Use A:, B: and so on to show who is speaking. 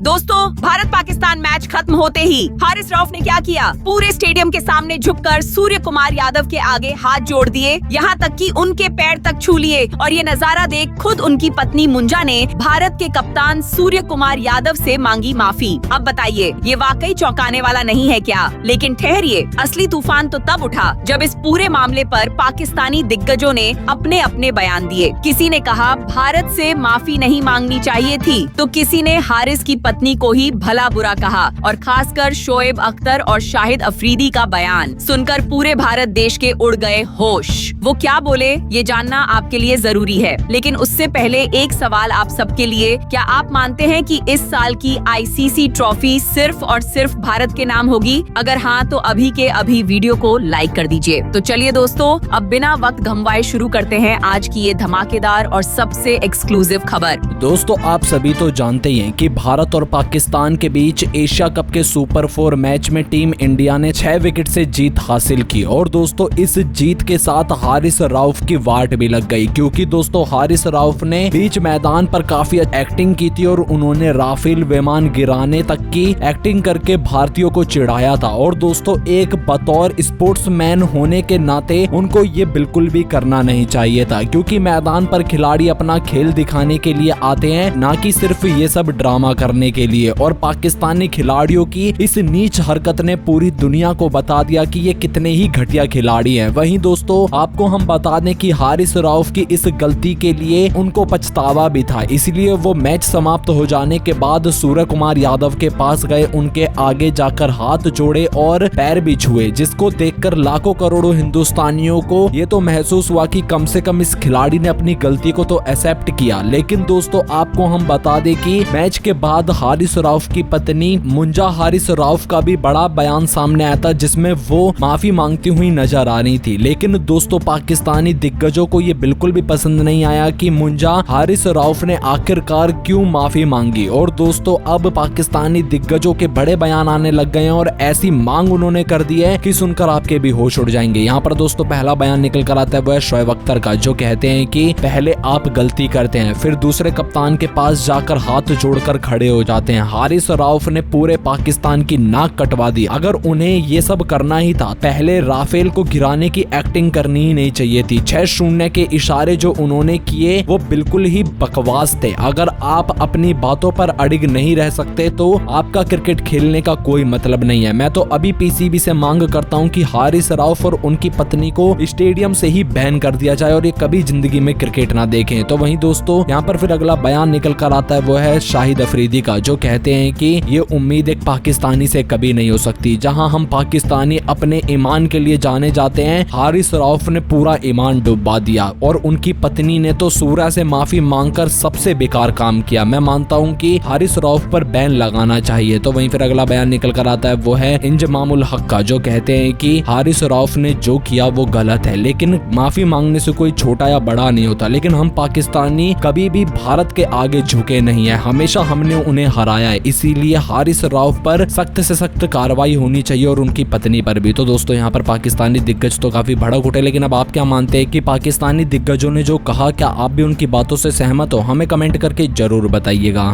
A: दोस्तों, भारत पाकिस्तान मैच खत्म होते ही हारिस रऊफ ने क्या किया? पूरे स्टेडियम के सामने झुककर सूर्य कुमार यादव के आगे हाथ जोड़ दिए, यहाँ तक कि उनके पैर तक छू लिए। और ये नजारा देख खुद उनकी पत्नी मुंजा ने भारत के कप्तान सूर्य कुमार यादव से मांगी माफी। अब बताइए, ये वाकई चौंकाने वाला नहीं है क्या? लेकिन ठहरिए, असली तूफान तो तब उठा जब इस पूरे मामले पर पाकिस्तानी दिग्गजों ने अपने अपने बयान दिए। किसी ने कहा भारत से माफी नहीं मांगनी चाहिए थी, तो किसी ने हारिस की पत्नी को ही भला बुरा कहा। और खासकर शोएब अख्तर और शाहिद अफरीदी का बयान सुनकर पूरे भारत देश के उड़ गए होश। वो क्या बोले, ये जानना आपके लिए जरूरी है। लेकिन उससे पहले एक सवाल आप सबके लिए, क्या आप मानते हैं कि इस साल की आईसीसी ट्रॉफी सिर्फ और सिर्फ भारत के नाम होगी? अगर हाँ, तो अभी के अभी वीडियो को लाइक कर दीजिए। तो चलिए दोस्तों, अब बिना वक्त गंवाए शुरू करते हैं आज की ये धमाकेदार और सबसे एक्सक्लूसिव खबर।
B: दोस्तों, आप सभी तो जानते ही हैं कि भारत और पाकिस्तान के बीच एशिया कप के सुपर 4 मैच में टीम इंडिया ने 6 विकेट से जीत हासिल की। और दोस्तों, इस जीत के साथ हारिस रऊफ की वाट भी लग गई, क्योंकि दोस्तों हारिस रऊफ ने बीच मैदान पर काफी एक्टिंग की थी और उन्होंने राफेल विमान गिराने तक की एक्टिंग करके भारतीयों को चिढ़ाया था। और दोस्तों, एक बतौर स्पोर्ट्समैन होने के नाते उनको ये बिल्कुल भी करना नहीं चाहिए था, क्योंकि मैदान पर खिलाड़ी अपना खेल दिखाने के लिए आते हैं, ना कि सिर्फ ये सब ड्रामा करने के लिए। और पाकिस्तानी खिलाड़ियों की इस नीच हरकत ने पूरी दुनिया को बता दिया कि ये कितने ही घटिया खिलाड़ी हैं। वहीं दोस्तों, आपको हम बता दें कि हारिस रऊफ की इस गलती के लिए उनको पछतावा भी था, इसलिए वो मैच समाप्त हो जाने के बाद सूर्य कुमार यादव के पास गए, उनके आगे जाकर हाथ जोड़े और पैर भी छुए, जिसको देखकर लाखों करोड़ों हिंदुस्तानियों को ये तो महसूस हुआ कि कम से कम इस खिलाड़ी ने अपनी गलती को तो एक्सेप्ट किया। लेकिन दोस्तों, आपको हम बता दें कि मैच के बाद हारिस रऊफ की पत्नी मुंजा हारिस रऊफ का भी बड़ा बयान सामने आया था, जिसमें वो माफी मांगती हुई नजर आ रही थी। लेकिन दोस्तों, पाकिस्तानी दिग्गजों को ये बिल्कुल भी पसंद नहीं आया कि मुंजा हारिस रऊफ ने आखिरकार क्यों माफी मांगी। और दोस्तों, अब पाकिस्तानी दिग्गजों के बड़े बयान आने लग गए हैं और ऐसी मांग उन्होंने कर दी है कि सुनकर आपके भी होश उड़ जाएंगे। यहाँ पर दोस्तों पहला बयान निकल कर आता है, वो है शोएब अख्तर का, जो कहते हैं कि पहले आप गलती करते हैं, फिर दूसरे कप्तान के पास जाकर हाथ जोड़कर खड़े हो जाते हैं। हारिस रऊफ ने पूरे पाकिस्तान की नाक कटवा दी। अगर उन्हें ये सब करना ही था, पहले राफेल को गिराने की एक्टिंग करनी ही नहीं चाहिए थी। 6-0 के इशारे जो उन्होंने किए वो बिल्कुल ही बकवास थे। अगर आप अपनी बातों पर अड़िग नहीं रह सकते तो आपका क्रिकेट खेलने का कोई मतलब नहीं है। मैं तो अभी पीसीबी से मांग करता हूँ कि हारिस रऊफ और उनकी पत्नी को स्टेडियम से ही बैन कर दिया जाए और ये कभी जिंदगी में क्रिकेट ना देखें। तो वहीं दोस्तों, यहाँ पर फिर अगला बयान निकल कर आता है, वो है शाहिद अफरीदी का, जो कहते हैं कि ये उम्मीद एक पाकिस्तानी से कभी नहीं हो सकती। जहां हम पाकिस्तानी अपने ईमान के लिए जाने जाते हैं, हारिस रऊफ ने पूरा ईमान डुबा दिया और उनकी पत्नी ने तो सूर्य से माफी मांगकर सबसे बेकार काम किया। मैं मानता हूं कि हारिस रऊफ पर बैन लगाना चाहिए। तो वहीं फिर अगला बयान निकल कर आता है, वो है इंजमामुल हक का, जो कहते हैं कि हारिस रऊफ ने जो किया वो गलत है, लेकिन माफी मांगने से कोई छोटा या बड़ा नहीं होता। लेकिन हम पाकिस्तानी कभी भी भारत के आगे झुके नहीं है, हमेशा हमने उन्हें हराया है, इसीलिए हारिस रऊफ पर सख्त से सख्त कार्रवाई होनी चाहिए और उनकी पत्नी पर भी। तो दोस्तों, यहाँ पर पाकिस्तानी दिग्गज तो काफी भड़क उठे, लेकिन अब आप क्या मानते हैं कि पाकिस्तानी दिग्गजों ने जो कहा, क्या आप भी उनकी बातों से सहमत हो? हमें कमेंट करके जरूर बताइएगा।